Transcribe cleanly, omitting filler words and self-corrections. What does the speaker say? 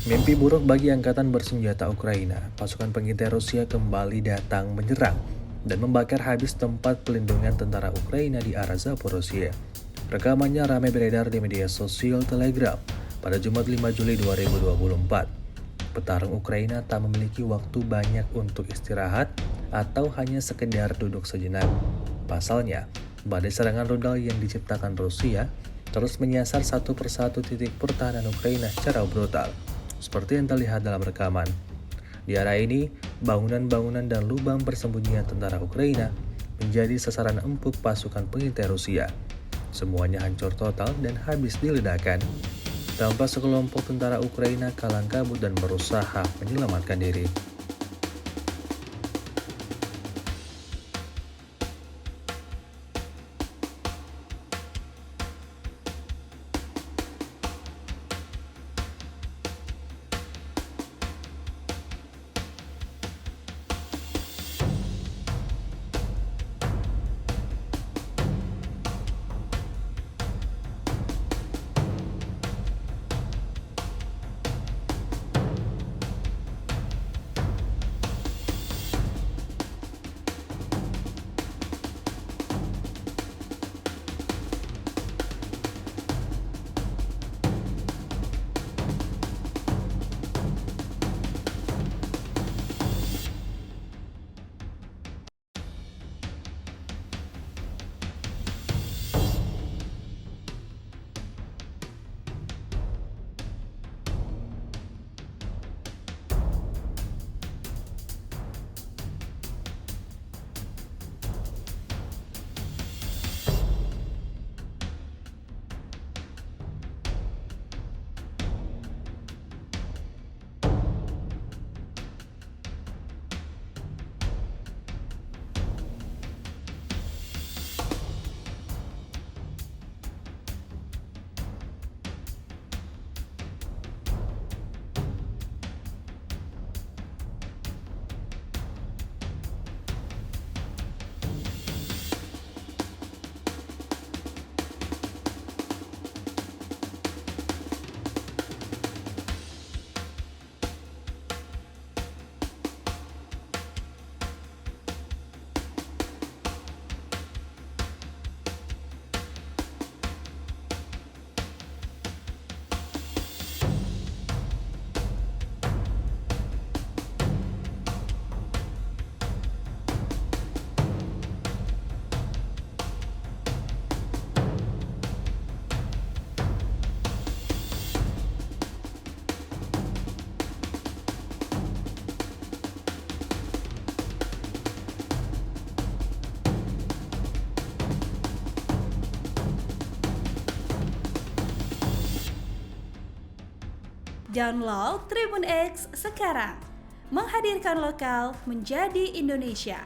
Mimpi buruk bagi angkatan bersenjata Ukraina. Pasukan pengintai Rusia kembali datang menyerang dan membakar habis tempat pelindungan tentara Ukraina di arah Zaporozhye. Rekamannya ramai beredar di media sosial Telegram pada Jumat 5 Juli 2024. Petarung Ukraina tak memiliki waktu banyak untuk istirahat atau hanya sekedar duduk sejenak. Pasalnya, badai serangan rudal yang diciptakan Rusia terus menyasar satu persatu titik pertahanan Ukraina secara brutal, seperti yang terlihat dalam rekaman. Di area ini, bangunan-bangunan dan lubang persembunyian tentara Ukraina menjadi sasaran empuk pasukan pengintai Rusia. Semuanya hancur total dan habis diledakkan. Tanpa sekelompok tentara Ukraina kalang kabut dan berusaha menyelamatkan diri. Download Tribun X sekarang, menghadirkan lokal menjadi Indonesia.